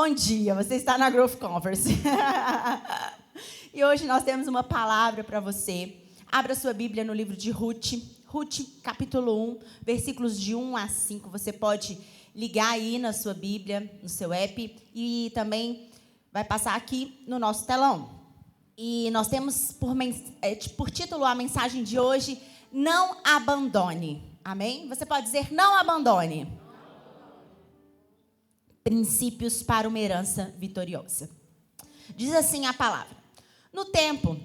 Bom dia, você está na Growth Conference. E hoje nós temos uma palavra para você. Abra sua Bíblia no livro de Ruth, capítulo 1, versículos de 1 a 5. Você pode ligar aí na sua Bíblia, no seu app, e também vai passar aqui no nosso telão. E nós temos por título a mensagem de hoje, não abandone. Amém? Você pode dizer, não abandone. Princípios para uma herança vitoriosa. Diz assim a palavra. No tempo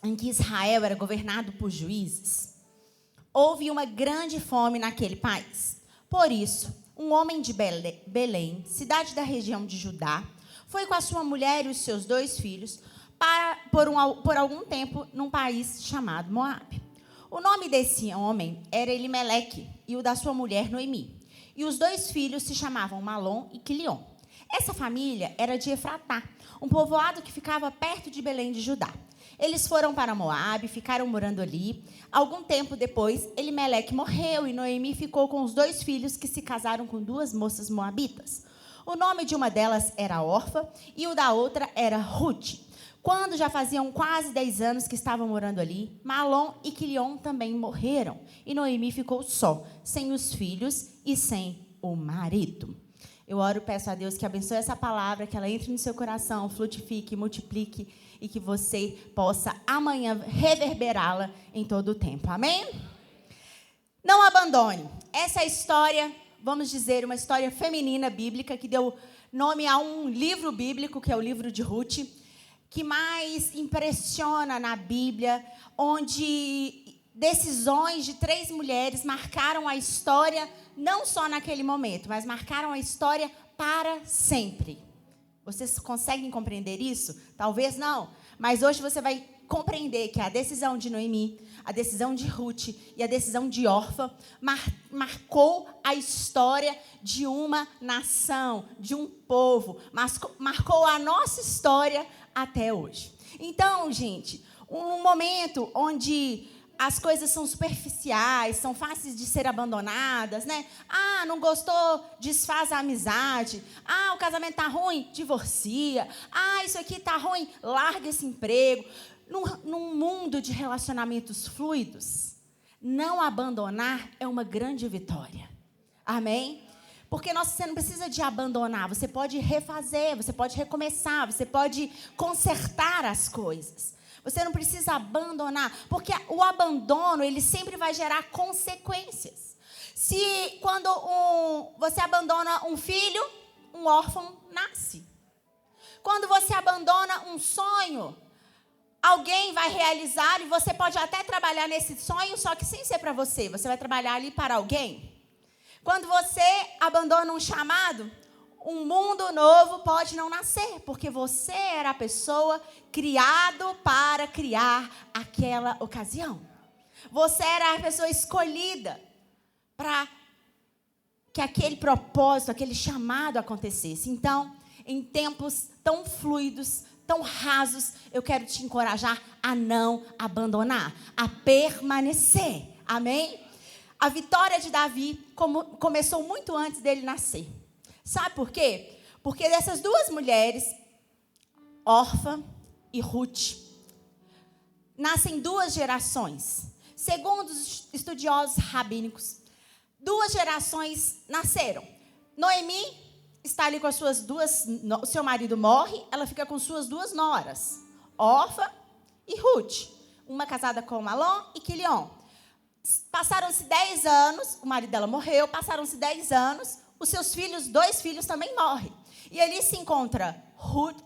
em que Israel era governado por juízes, houve uma grande fome naquele país. Por isso, um homem de Belém, cidade da região de Judá, foi com a sua mulher e os seus 2 filhos por algum tempo num país chamado Moabe. O nome desse homem era Elimeleque e o da sua mulher Noemi. E os 2 filhos se chamavam Malom e Quilion. Essa família era de Efratá, um povoado que ficava perto de Belém de Judá. Eles foram para Moabe, ficaram morando ali. Algum tempo depois, Elimeleque morreu e Noemi ficou com os 2 filhos que se casaram com 2 moças moabitas. O nome de uma delas era Orfa e o da outra era Ruth. Quando já faziam quase 10 anos que estavam morando ali, Malom e Quilion também morreram. E Noemi ficou só, sem os filhos e sem o marido. Eu oro e peço a Deus que abençoe essa palavra, que ela entre no seu coração, frutifique, multiplique e que você possa amanhã reverberá-la em todo o tempo. Amém? Não abandone. Essa é a história, vamos dizer, uma história feminina bíblica que deu nome a um livro bíblico, que é o livro de Ruth, que mais impressiona na Bíblia, onde decisões de 3 mulheres marcaram a história, não só naquele momento, mas marcaram a história para sempre. Vocês conseguem compreender isso? Talvez não, mas hoje você vai compreender que a decisão de Noemi, a decisão de Ruth e a decisão de Orfa marcou a história de uma nação, de um povo, marcou a nossa história até hoje. Então, gente, um momento onde as coisas são superficiais, são fáceis de ser abandonadas, né? Ah, não gostou, desfaz a amizade. Ah, o casamento tá ruim, divorcia. Ah, isso aqui tá ruim, larga esse emprego. Num mundo de relacionamentos fluidos, não abandonar é uma grande vitória. Amém? Porque você não precisa de abandonar, você pode refazer, você pode recomeçar, você pode consertar as coisas. Você não precisa abandonar, porque o abandono, ele sempre vai gerar consequências. Se quando você abandona um filho, um órfão nasce. Quando você abandona um sonho, alguém vai realizar e você pode até trabalhar nesse sonho, só que sem ser para você. Você vai trabalhar ali para alguém. Quando você abandona um chamado, um mundo novo pode não nascer, porque você era a pessoa criado para criar aquela ocasião. Você era a pessoa escolhida para que aquele propósito, aquele chamado acontecesse. Então, em tempos tão fluidos, tão rasos, eu quero te encorajar a não abandonar, a permanecer. Amém? A vitória de Davi começou muito antes dele nascer. Sabe por quê? Porque dessas 2 mulheres, Orfa e Ruth, nascem 2 gerações. Segundo os estudiosos rabínicos, 2 gerações nasceram. Noemi está ali com as suas 2, o seu marido morre, ela fica com suas 2 noras, Orfa e Ruth, uma casada com Malom e Quilion. Passaram-se 10 anos, o marido dela morreu, passaram-se 10 anos, os seus filhos, 2 filhos também morrem. E ali se encontra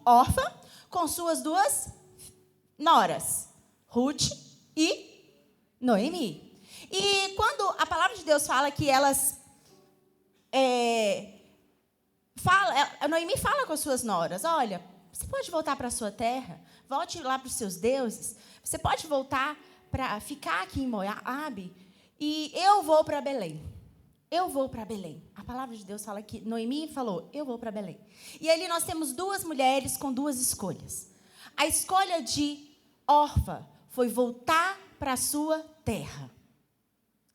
Orfa com suas 2 noras, Ruth e Noemi. E quando a palavra de Deus fala que elas... Noemi fala com as suas noras, olha, você pode voltar para a sua terra, volte lá para os seus deuses, você pode voltar para ficar aqui em Moabe, e eu vou para Belém. Eu vou para Belém. A palavra de Deus fala que Noemi falou, eu vou para Belém. E ali nós temos 2 mulheres com 2 escolhas. A escolha de Orfa foi voltar para a sua terra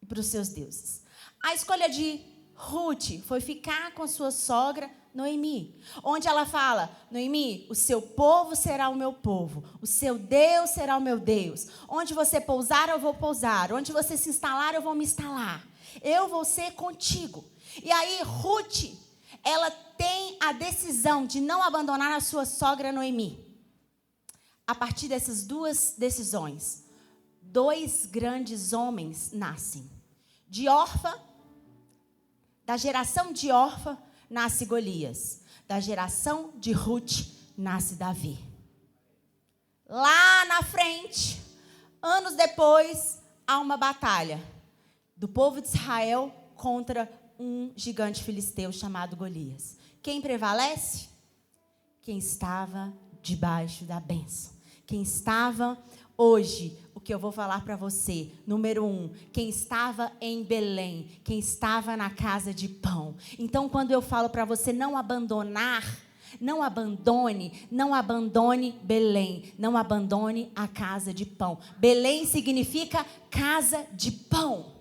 e para os seus deuses. A escolha de Ruth foi ficar com sua sogra Noemi, onde ela fala: Noemi, o seu povo será o meu povo, o seu Deus será o meu Deus. Onde você pousar, eu vou pousar. Onde você se instalar, eu vou me instalar. Eu vou ser contigo. E aí, Ruth, ela tem a decisão de não abandonar a sua sogra Noemi. A partir dessas duas decisões, 2 grandes homens nascem. De Orfa, da geração de Orfa, nasce Golias. Da geração de Ruth, nasce Davi. Lá na frente, anos depois, há uma batalha do povo de Israel contra um gigante filisteu chamado Golias. Quem prevalece? Quem estava debaixo da bênção. Quem estava hoje, o que eu vou falar para você, número 1, quem estava em Belém, quem estava na casa de pão. Então, quando eu falo para você não abandonar, não abandone Belém, não abandone a casa de pão. Belém significa casa de pão.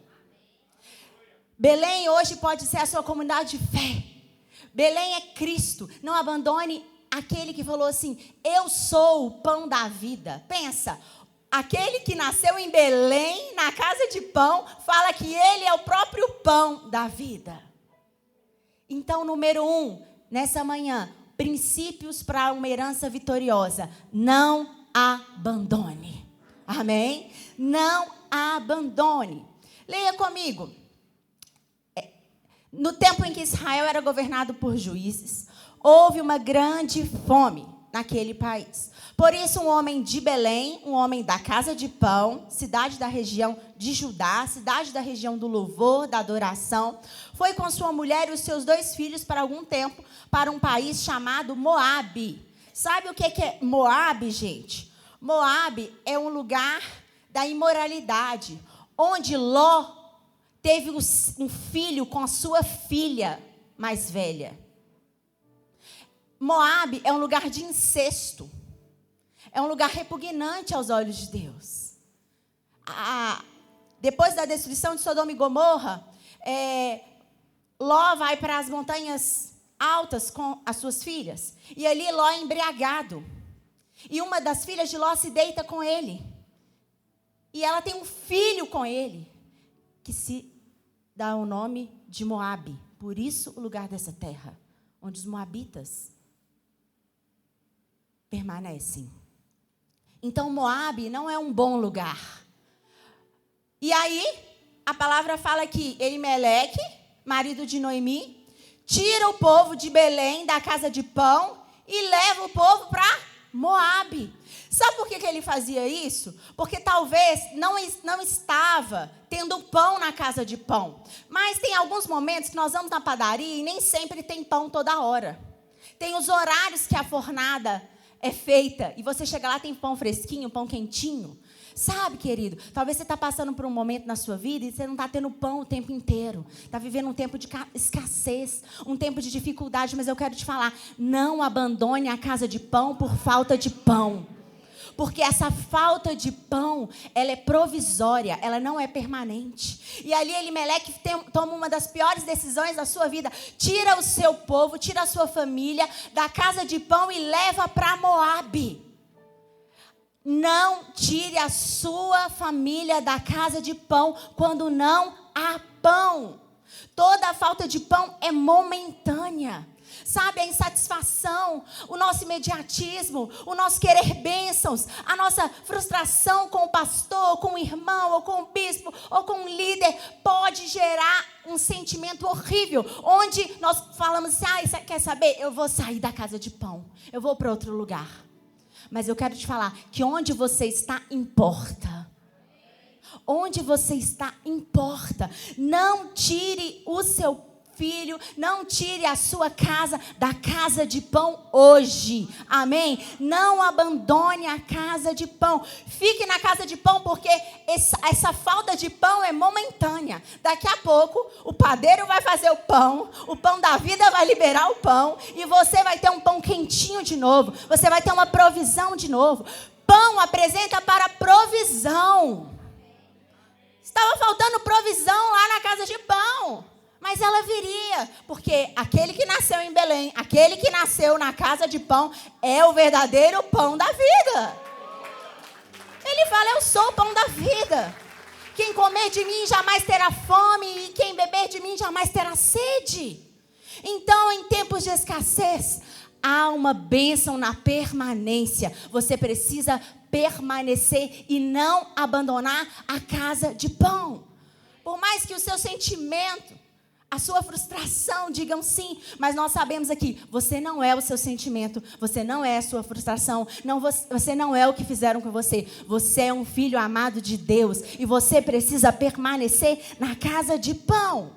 Belém hoje pode ser a sua comunidade de fé. Belém é Cristo. Não abandone aquele que falou assim: eu sou o pão da vida. Pensa, aquele que nasceu em Belém, na casa de pão, fala que ele é o próprio pão da vida. Então, número 1, nessa manhã, princípios para uma herança vitoriosa. Não abandone. Amém? Não abandone. Leia comigo. No tempo em que Israel era governado por juízes, houve uma grande fome naquele país. Por isso, um homem de Belém, um homem da casa de pão, cidade da região de Judá, cidade da região do louvor, da adoração, foi com sua mulher e os seus 2 filhos para algum tempo para um país chamado Moabe. Sabe o que é Moabe, gente? Moabe é um lugar da imoralidade, onde Ló teve um filho com a sua filha mais velha. Moabe é um lugar de incesto. É um lugar repugnante aos olhos de Deus. Depois da destruição de Sodoma e Gomorra, Ló vai para as montanhas altas com as suas filhas. E ali Ló é embriagado. E uma das filhas de Ló se deita com ele. E ela tem um filho com ele, que se dá o nome de Moabe. Por isso o lugar dessa terra, onde os moabitas permanecem. Então Moabe não é um bom lugar. E aí, a palavra fala que Elimeleque, marido de Noemi, tira o povo de Belém, da casa de pão, e leva o povo para Moabe. Sabe por que ele fazia isso? Porque talvez não estava tendo pão na casa de pão. Mas tem alguns momentos que nós vamos na padaria e nem sempre tem pão toda hora. Tem os horários que a fornada é feita. E você chega lá, tem pão fresquinho, pão quentinho. Sabe, querido, talvez você está passando por um momento na sua vida e você não está tendo pão o tempo inteiro. Está vivendo um tempo de escassez, um tempo de dificuldade. Mas eu quero te falar, não abandone a casa de pão por falta de pão. Porque essa falta de pão, ela é provisória, ela não é permanente. E ali Elimeleque toma uma das piores decisões da sua vida. Tira o seu povo, tira a sua família da casa de pão e leva para Moabe. Não tire a sua família da casa de pão quando não há pão. Toda a falta de pão é momentânea. Sabe, a insatisfação, o nosso imediatismo, o nosso querer bênçãos, a nossa frustração com o pastor, com o irmão, ou com o bispo, ou com o líder, pode gerar um sentimento horrível, onde nós falamos assim, quer saber? Eu vou sair da casa de pão, eu vou para outro lugar. Mas eu quero te falar que onde você está importa. Onde você está importa. Não tire o seu filho, não tire a sua casa da casa de pão hoje. Amém? Não abandone a casa de pão. Fique na casa de pão porque essa falta de pão é momentânea. Daqui a pouco o padeiro vai fazer o pão da vida vai liberar o pão e você vai ter um pão quentinho de novo. Você vai ter uma provisão de novo. Pão apresenta para provisão. Estava faltando provisão lá na casa de pão. Mas ela viria, porque aquele que nasceu em Belém, aquele que nasceu na casa de pão, é o verdadeiro pão da vida. Ele fala, eu sou o pão da vida. Quem comer de mim jamais terá fome, e quem beber de mim jamais terá sede. Então, em tempos de escassez, há uma bênção na permanência. Você precisa permanecer e não abandonar a casa de pão. Por mais que o seu sentimento, a sua frustração digam sim, mas nós sabemos aqui, você não é o seu sentimento, você não é a sua frustração, não, você não é o que fizeram com você. Você é um filho amado de Deus e você precisa permanecer na casa de pão.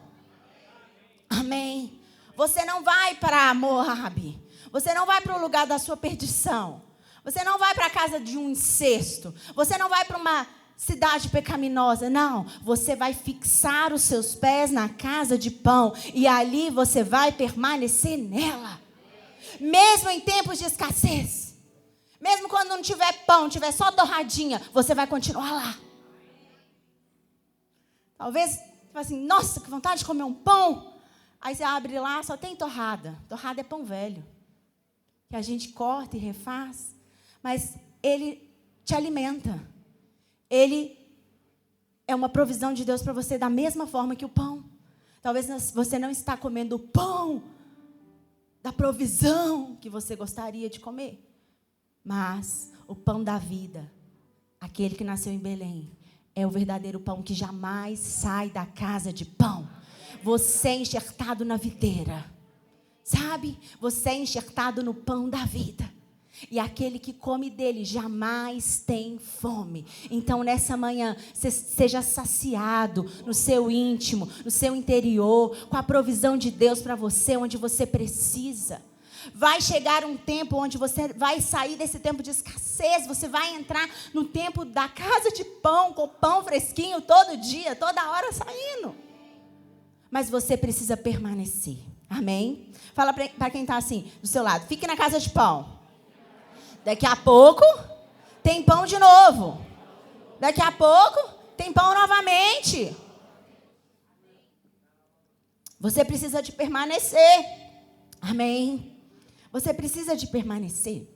Amém. Você não vai para Moabe, você não vai para o lugar da sua perdição, você não vai para a casa de um incesto, você não vai para uma cidade pecaminosa, não. Você vai fixar os seus pés na casa de pão e ali você vai permanecer nela. Mesmo em tempos de escassez, mesmo quando não tiver pão, tiver só torradinha, você vai continuar lá. Talvez você fale assim, nossa, que vontade de comer um pão. Aí você abre lá, só tem torrada. Torrada é pão velho, que a gente corta e refaz, mas ele te alimenta. Ele é uma provisão de Deus para você da mesma forma que o pão. Talvez você não está comendo o pão da provisão que você gostaria de comer. Mas o pão da vida, aquele que nasceu em Belém, é o verdadeiro pão que jamais sai da casa de pão. Você é enxertado na videira, sabe? Você é enxertado no pão da vida. E aquele que come dele jamais tem fome. Então, nessa manhã, seja saciado no seu íntimo, no seu interior, com a provisão de Deus para você, onde você precisa. Vai chegar um tempo onde você vai sair desse tempo de escassez. Você vai entrar no tempo da casa de pão, com pão fresquinho todo dia, toda hora saindo. Mas você precisa permanecer. Amém? Fala para quem está assim, do seu lado. Fique na casa de pão. Daqui a pouco, tem pão de novo. Daqui a pouco, tem pão novamente. Você precisa de permanecer. Amém? Você precisa de permanecer.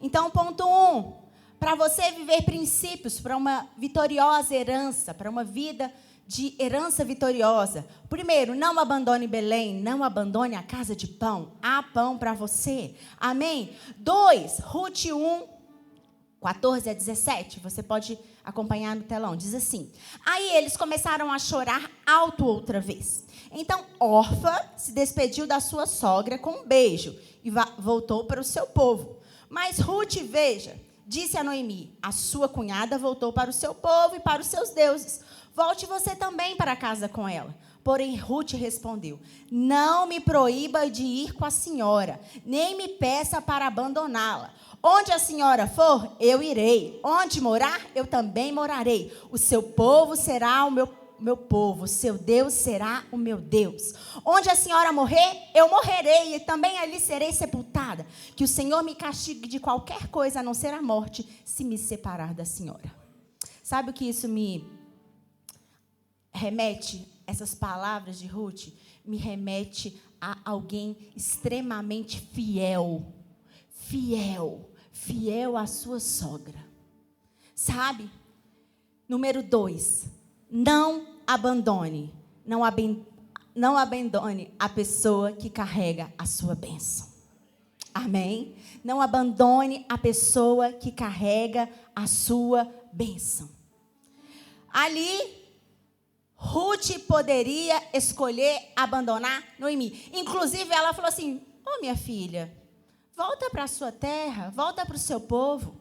Então, ponto 1. Para você viver princípios, para uma vitoriosa herança, para uma vida de herança vitoriosa. Primeiro, não abandone Belém, não abandone a casa de pão. Há pão para você. Amém? 2, Ruth 1, 14 a 17. Você pode acompanhar no telão. Diz assim. Aí eles começaram a chorar alto outra vez. Então, Orfa se despediu da sua sogra com um beijo e voltou para o seu povo. Mas Ruth, veja, disse a Noemi, a sua cunhada voltou para o seu povo e para os seus deuses. Volte você também para casa com ela. Porém, Ruth respondeu, não me proíba de ir com a senhora, nem me peça para abandoná-la. Onde a senhora for, eu irei. Onde morar, eu também morarei. O seu povo será o meu povo, o seu Deus será o meu Deus. Onde a senhora morrer, eu morrerei e também ali serei sepultada. Que o Senhor me castigue de qualquer coisa, a não ser a morte, se me separar da senhora. Sabe o que isso me remete? Essas palavras de Ruth me remete a alguém extremamente fiel à sua sogra. Sabe? Número 2, não abandone a pessoa que carrega a sua bênção. Amém? Não abandone a pessoa que carrega a sua bênção. Ali, Ruth poderia escolher abandonar Noemi. Inclusive, ela falou assim, minha filha, volta para a sua terra, volta para o seu povo,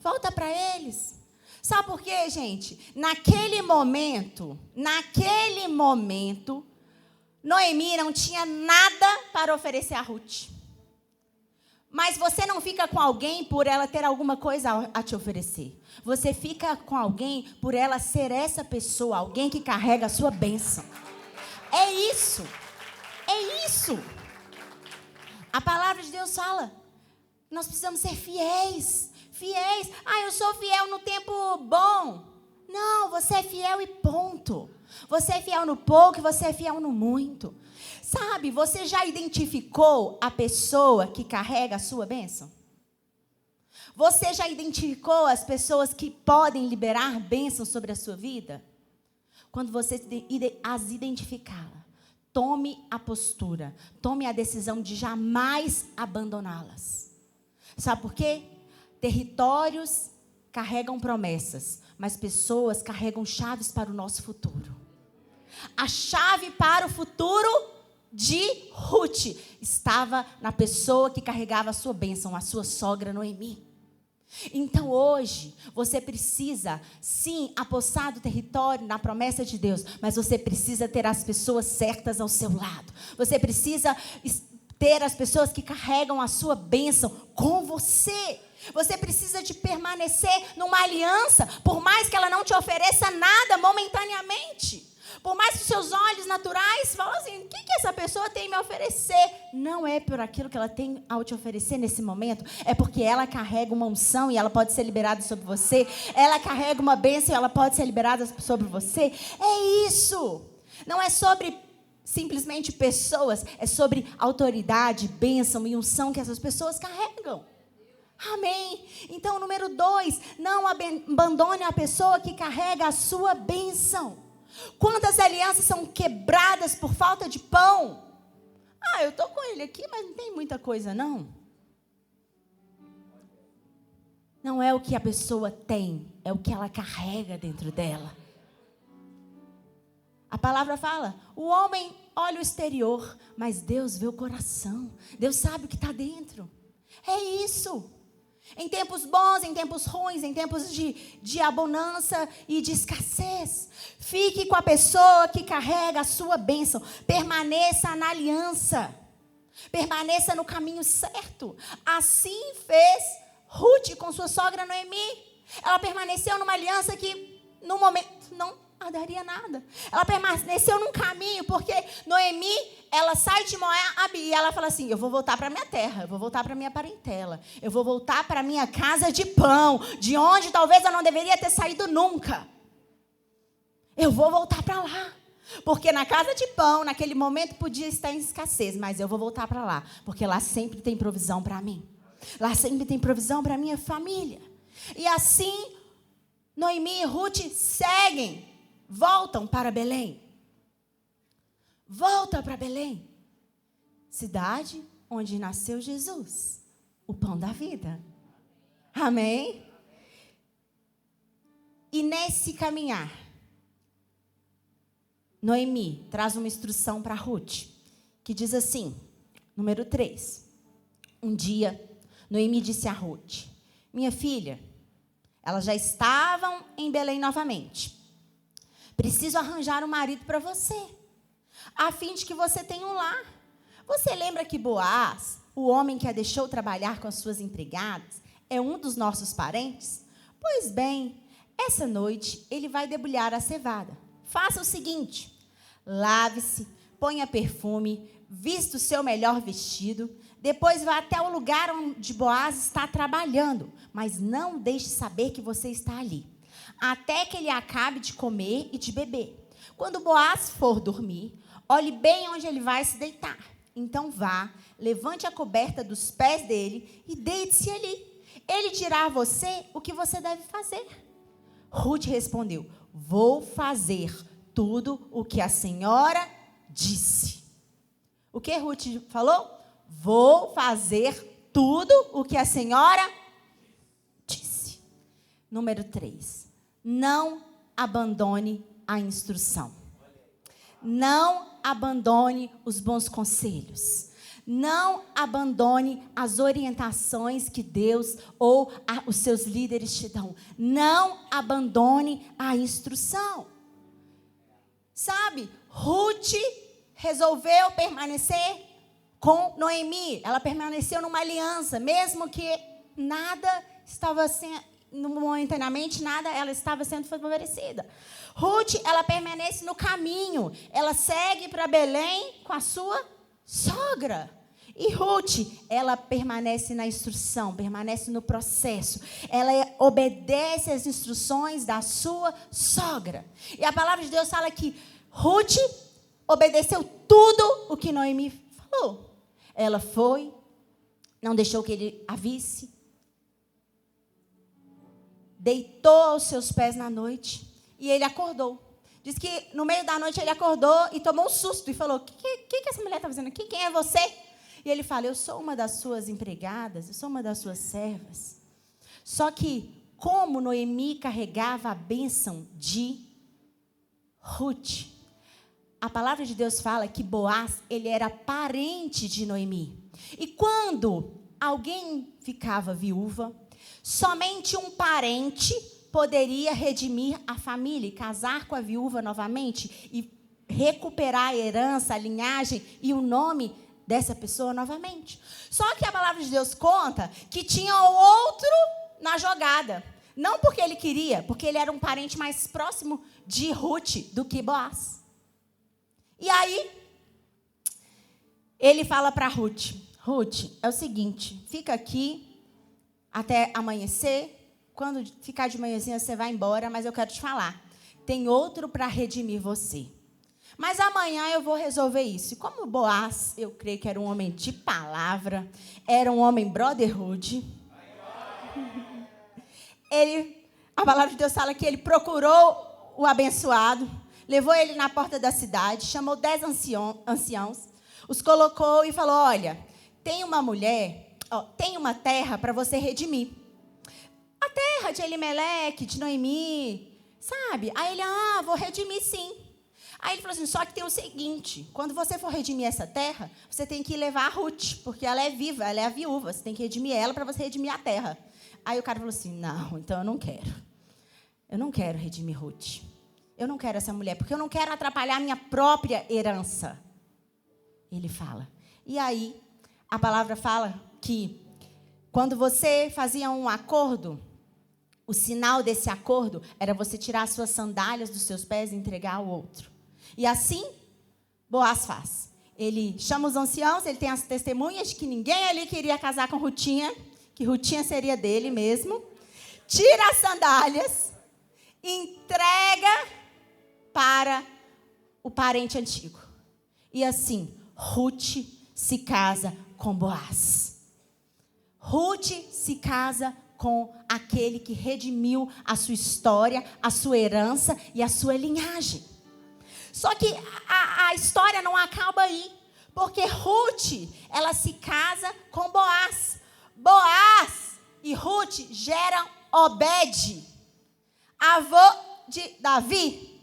volta para eles. Sabe por quê, gente? Naquele momento, Noemi não tinha nada para oferecer a Ruth. Mas você não fica com alguém por ela ter alguma coisa a te oferecer. Você fica com alguém por ela ser essa pessoa, alguém que carrega a sua bênção. É isso. A palavra de Deus fala, nós precisamos ser fiéis. Eu sou fiel no tempo bom. Não, você é fiel e ponto. Você é fiel no pouco e você é fiel no muito. Sabe, você já identificou a pessoa que carrega a sua bênção? Você já identificou as pessoas que podem liberar bênção sobre a sua vida? Quando você as identificá-la, tome a postura, tome a decisão de jamais abandoná-las. Sabe por quê? Territórios carregam promessas, mas pessoas carregam chaves para o nosso futuro. A chave para o futuro de Ruth estava na pessoa que carregava a sua bênção, a sua sogra Noemi. Então hoje, você precisa, sim, apossar do território na promessa de Deus, mas você precisa ter as pessoas certas ao seu lado. Você precisa ter as pessoas que carregam a sua bênção com você. Você precisa de permanecer numa aliança, por mais que ela não te ofereça nada momentaneamente. Por mais que os seus olhos naturais falem assim, o que essa pessoa tem a me oferecer? Não é por aquilo que ela tem a te oferecer nesse momento. É porque ela carrega uma unção e ela pode ser liberada sobre você. Ela carrega uma bênção e ela pode ser liberada sobre você. É isso. Não é sobre simplesmente pessoas. É sobre autoridade, bênção e unção que essas pessoas carregam. Amém? Então, número 2, não abandone a pessoa que carrega a sua bênção. Quantas alianças são quebradas por falta de pão? Eu estou com ele aqui, mas não tem muita coisa, não. Não é o que a pessoa tem, é o que ela carrega dentro dela. A palavra fala, o homem olha o exterior, mas Deus vê o coração. Deus sabe o que está dentro. É isso. Em tempos bons, em tempos ruins, em tempos de abundância e de escassez. Fique com a pessoa que carrega a sua bênção. Permaneça na aliança. Permaneça no caminho certo. Assim fez Ruth com sua sogra Noemi. Ela permaneceu numa aliança que, no momento, não daria nada. Ela permaneceu num caminho, porque Noemi, ela sai de Moabe e ela fala assim, eu vou voltar para minha terra, eu vou voltar para minha parentela, eu vou voltar para minha casa de pão, de onde talvez eu não deveria ter saído nunca. Eu vou voltar para lá. Porque na casa de pão, naquele momento podia estar em escassez, mas eu vou voltar para lá, porque lá sempre tem provisão para mim. Lá sempre tem provisão para minha família. E assim, Noemi e Ruth seguem. Voltam para Belém. Volta para Belém. Cidade onde nasceu Jesus. O pão da vida. Amém? E nesse caminhar, Noemi traz uma instrução para Ruth. Que diz assim, número 3. Um dia, Noemi disse a Ruth, minha filha, elas já estavam em Belém novamente. Preciso arranjar um marido para você, a fim de que você tenha um lar. Você lembra que Boaz, o homem que a deixou trabalhar com as suas empregadas, é um dos nossos parentes? Pois bem, essa noite ele vai debulhar a cevada. Faça o seguinte, lave-se, ponha perfume, vista o seu melhor vestido, depois vá até o lugar onde Boaz está trabalhando, mas não deixe saber que você está ali, até que ele acabe de comer e de beber. Quando Boaz for dormir, olhe bem onde ele vai se deitar. Então vá, levante a coberta dos pés dele e deite-se ali. Ele dirá a você o que você deve fazer. Ruth respondeu, vou fazer tudo o que a senhora disse. O que Ruth falou? Vou fazer tudo o que a senhora disse. Número 3. Não abandone a instrução. Não abandone os bons conselhos. Não abandone as orientações que Deus ou os seus líderes te dão. Não abandone a instrução. Sabe, Ruth resolveu permanecer com Noemi. Ela permaneceu numa aliança, mesmo que nada estava sendo... momentaneamente nada, ela estava sendo favorecida. Ruth, ela permanece no caminho. Ela segue para Belém com a sua sogra. E Ruth, ela permanece na instrução, permanece no processo. Ela obedece às instruções da sua sogra. E a palavra de Deus fala que Ruth obedeceu tudo o que Noemi falou. Ela foi, não deixou que ele a visse, deitou aos seus pés na noite e ele acordou. Diz que no meio da noite ele acordou e tomou um susto e falou: que essa mulher está fazendo aqui? Quem é você? E ele fala: eu sou uma das suas empregadas, eu sou uma das suas servas. Só que, como Noemi carregava a bênção de Ruth, a palavra de Deus fala que Boaz, ele era parente de Noemi. E quando alguém ficava viúva, somente um parente poderia redimir a família, e casar com a viúva novamente e recuperar a herança, a linhagem e o nome dessa pessoa novamente. Só que a palavra de Deus conta que tinha outro na jogada. Não porque ele queria, porque ele era um parente mais próximo de Ruth do que Boaz. E aí, ele fala para Ruth: Ruth, é o seguinte, fica aqui até amanhecer. Quando ficar de manhãzinha, você vai embora, mas eu quero te falar, tem outro para redimir você. Mas amanhã eu vou resolver isso. E como Boaz, eu creio que era um homem de palavra, era um homem brotherhood, a palavra de Deus fala que ele procurou o abençoado, levou ele na porta da cidade, chamou 10 anciãos, os colocou e falou: olha, tem uma mulher, tem uma terra para você redimir. A terra de Elimeleque, de Noemi, sabe? Aí ele: vou redimir sim. Aí ele falou assim: só que tem o seguinte, quando você for redimir essa terra, você tem que levar a Ruth, porque ela é viva, ela é a viúva, você tem que redimir ela para você redimir a terra. Aí o cara falou assim: não, então eu não quero. Eu não quero redimir Ruth. Eu não quero essa mulher, porque eu não quero atrapalhar a minha própria herança. Ele fala. E aí, a palavra fala que quando você fazia um acordo, o sinal desse acordo era você tirar as suas sandálias dos seus pés e entregar ao outro. E assim, Boaz faz. Ele chama os anciãos, ele tem as testemunhas de que ninguém ali queria casar com Rutinha, que Rutinha seria dele mesmo. Tira as sandálias, entrega para o parente antigo. E assim, Ruth se casa com Boaz. Ruth se casa com aquele que redimiu a sua história, a sua herança e a sua linhagem. Só que a história não acaba aí, porque Ruth, ela se casa com Boaz. Boaz e Ruth geram Obed, avô de Davi,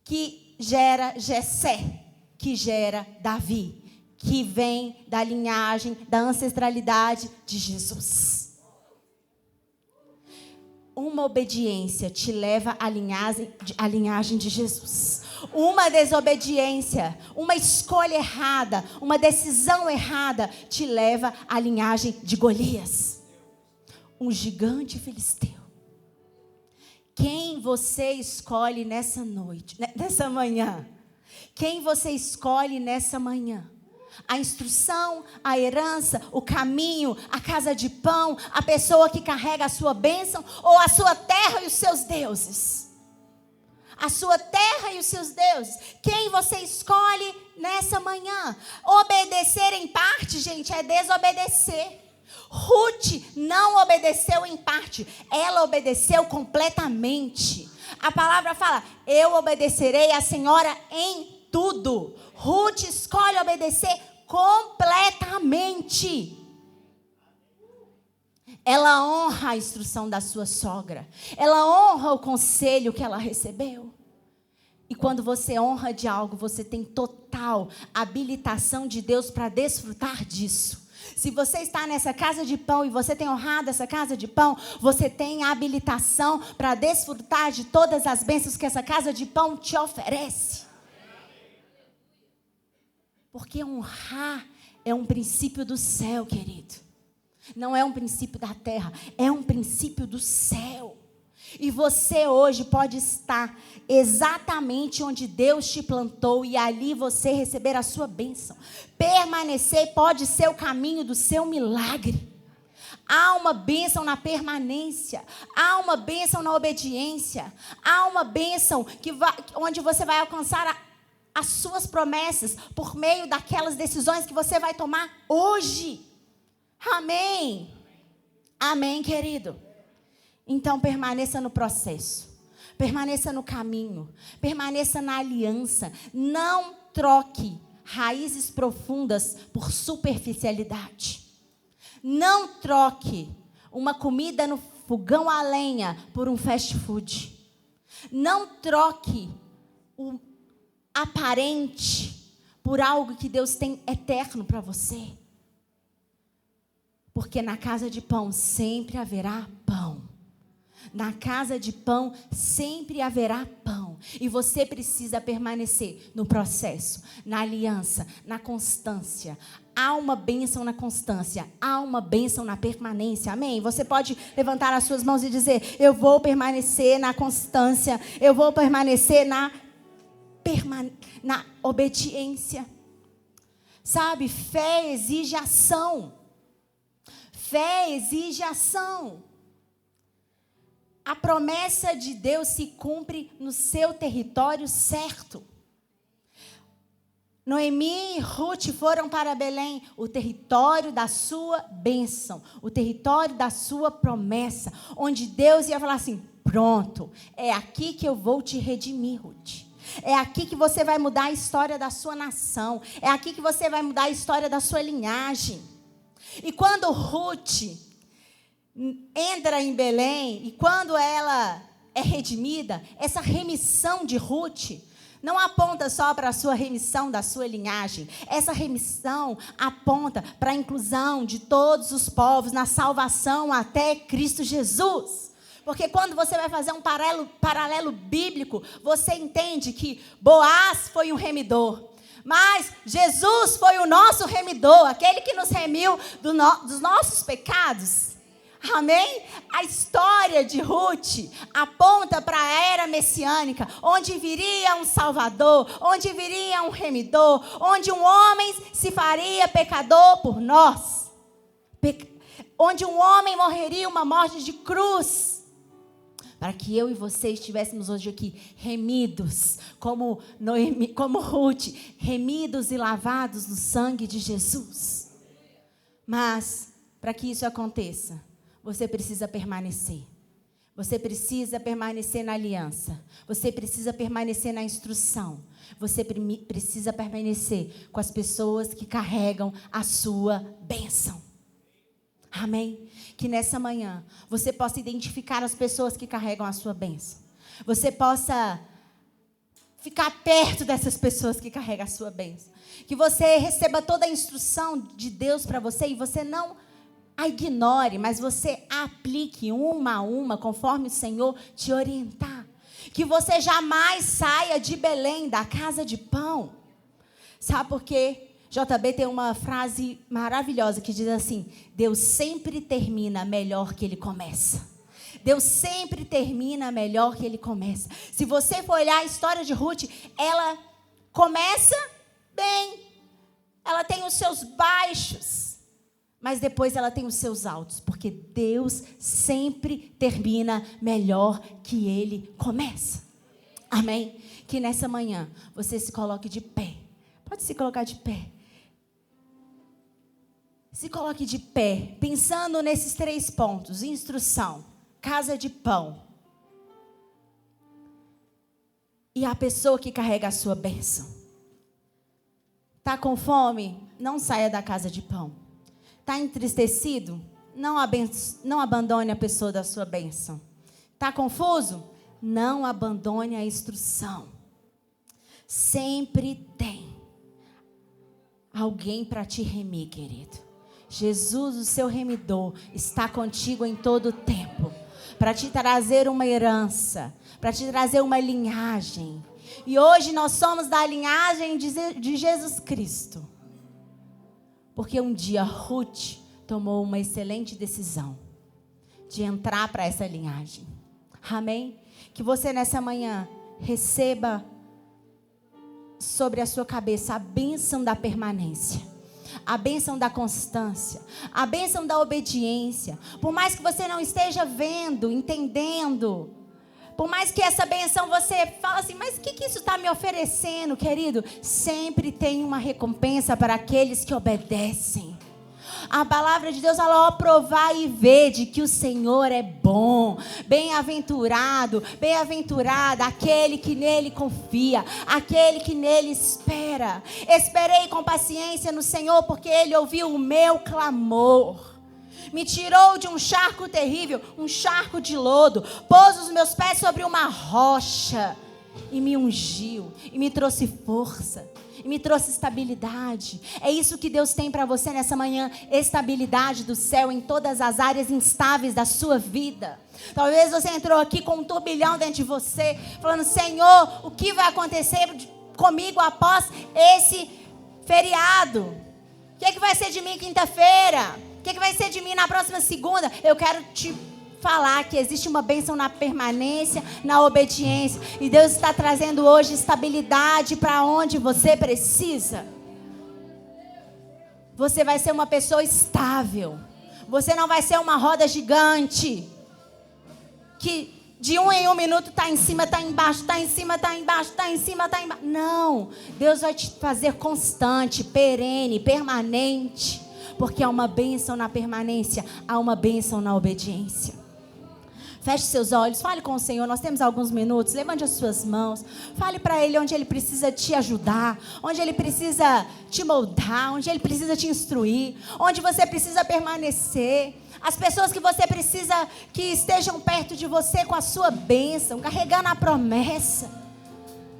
que gera Jessé, que gera Davi, que vem da linhagem, da ancestralidade de Jesus. Uma obediência te leva à linhagem de Jesus. Uma desobediência, uma escolha errada, uma decisão errada te leva à linhagem de Golias, um gigante filisteu. Quem você escolhe nessa noite, nessa manhã? Quem você escolhe nessa manhã? A instrução, a herança, o caminho, a casa de pão, a pessoa que carrega a sua bênção, ou a sua terra e os seus deuses? A sua terra e os seus deuses. Quem você escolhe nessa manhã? Obedecer em parte, gente, é desobedecer. Ruth não obedeceu em parte, ela obedeceu completamente. A palavra fala: eu obedecerei à Senhora em tudo. Ruth escolhe obedecer completamente. Ela honra a instrução da sua sogra. Ela honra o conselho que ela recebeu. E quando você honra de algo, você tem total habilitação de Deus para desfrutar disso. Se você está nessa casa de pão e você tem honrado essa casa de pão, você tem a habilitação para desfrutar de todas as bênçãos que essa casa de pão te oferece. Porque honrar é um princípio do céu, querido. Não é um princípio da terra, é um princípio do céu. E você hoje pode estar exatamente onde Deus te plantou e ali você receber a sua bênção. Permanecer pode ser o caminho do seu milagre. Há uma bênção na permanência, há uma bênção na obediência, há uma bênção onde você vai alcançar as suas promessas por meio daquelas decisões que você vai tomar hoje. Amém? Amém, querido? Então permaneça no processo, permaneça no caminho, permaneça na aliança. Não troque raízes profundas por superficialidade. Não troque uma comida no fogão a lenha por um fast food. Não troque o aparente por algo que Deus tem eterno para você. Porque na casa de pão sempre haverá pão. Na casa de pão sempre haverá pão. E você precisa permanecer no processo, na aliança, na constância. Há uma bênção na constância, há uma bênção na permanência. Amém? Você pode levantar as suas mãos e dizer: eu vou permanecer na constância, eu vou permanecer na obediência. Sabe, fé exige ação. Fé exige ação. A promessa de Deus se cumpre no seu território certo. Noemi e Ruth foram para Belém, o território da sua bênção, o território da sua promessa, onde Deus ia falar assim: pronto, é aqui que eu vou te redimir, Ruth. É aqui que você vai mudar a história da sua nação. É aqui que você vai mudar a história da sua linhagem. E quando Ruth entra em Belém, e quando ela é redimida, essa remissão de Ruth não aponta só para a sua remissão da sua linhagem. Essa remissão aponta para a inclusão de todos os povos na salvação até Cristo Jesus. Porque quando você vai fazer um paralelo bíblico, você entende que Boaz foi um remidor. Mas Jesus foi o nosso remidor, aquele que nos remiu dos nossos pecados. Amém? A história de Ruth aponta para a era messiânica, onde viria um salvador, onde viria um remidor, onde um homem se faria pecador por nós. Onde um homem morreria uma morte de cruz. Para que eu e você estivéssemos hoje aqui remidos, como Ruth, remidos e lavados no sangue de Jesus. Mas, para que isso aconteça, você precisa permanecer. Você precisa permanecer na aliança. Você precisa permanecer na instrução. Você precisa permanecer com as pessoas que carregam a sua bênção. Amém? Que nessa manhã você possa identificar as pessoas que carregam a sua bênção. Você possa ficar perto dessas pessoas que carregam a sua bênção. Que você receba toda a instrução de Deus para você e você não a ignore, mas você a aplique uma a uma, conforme o Senhor te orientar. Que você jamais saia de Belém, da casa de pão. Sabe por quê? JB tem uma frase maravilhosa que diz assim: Deus sempre termina melhor que Ele começa. Deus sempre termina melhor que Ele começa. Se você for olhar a história de Ruth, ela começa bem. Ela tem os seus baixos. Mas depois ela tem os seus altos, porque Deus sempre termina melhor que Ele começa. Amém? Que nessa manhã você se coloque de pé. Pode se colocar de pé. Se coloque de pé, pensando nesses 3 pontos: instrução, casa de pão e a pessoa que carrega a sua bênção. Está com fome? Não saia da casa de pão. Está entristecido? Não abandone a pessoa da sua bênção. Está confuso? Não abandone a instrução. Sempre tem alguém para te remir, querido. Jesus, o seu remidor, está contigo em todo o tempo, para te trazer uma herança, para te trazer uma linhagem. E hoje nós somos da linhagem de Jesus Cristo. Porque um dia Ruth tomou uma excelente decisão de entrar para essa linhagem. Amém? Que você nessa manhã receba sobre a sua cabeça a bênção da permanência, a bênção da constância, a bênção da obediência. Por mais que você não esteja vendo, entendendo, por mais que essa bênção você fala assim, mas o que isso está me oferecendo, querido? Sempre tem uma recompensa para aqueles que obedecem. A palavra de Deus fala, ó, provai e vede que o Senhor é bom. Bem-aventurado, bem-aventurada, aquele que nele confia, aquele que nele espera. Esperei com paciência no Senhor, porque Ele ouviu o meu clamor. Me tirou de um charco terrível, um charco de lodo, pôs os meus pés sobre uma rocha e me ungiu, e me trouxe força, e me trouxe estabilidade. É isso que Deus tem para você nessa manhã, estabilidade do céu em todas as áreas instáveis da sua vida. Talvez você entrou aqui com um turbilhão dentro de você, falando, Senhor, o que vai acontecer comigo após esse feriado? O que vai ser de mim quinta-feira? O que vai ser de mim na próxima segunda? Eu quero te falar que existe uma bênção na permanência, na obediência. E Deus está trazendo hoje estabilidade para onde você precisa. Você vai ser uma pessoa estável. Você não vai ser uma roda gigante que de um em um minuto está em cima, está embaixo, está em cima, está embaixo, está em cima, está embaixo. Não, Deus vai te fazer constante, perene, permanente. Porque há uma bênção na permanência, há uma bênção na obediência. Feche seus olhos, fale com o Senhor, nós temos alguns minutos, levante as suas mãos, fale para Ele onde Ele precisa te ajudar, onde Ele precisa te moldar, onde Ele precisa te instruir, onde você precisa permanecer. As pessoas que você precisa que estejam perto de você com a sua bênção, carregando a promessa,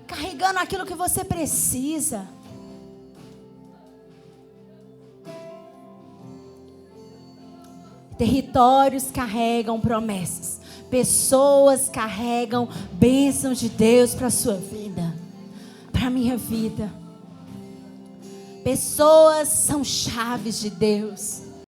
carregando aquilo que você precisa. Territórios carregam promessas. Pessoas carregam bênçãos de Deus para a sua vida, para a minha vida. Pessoas são chaves de Deus.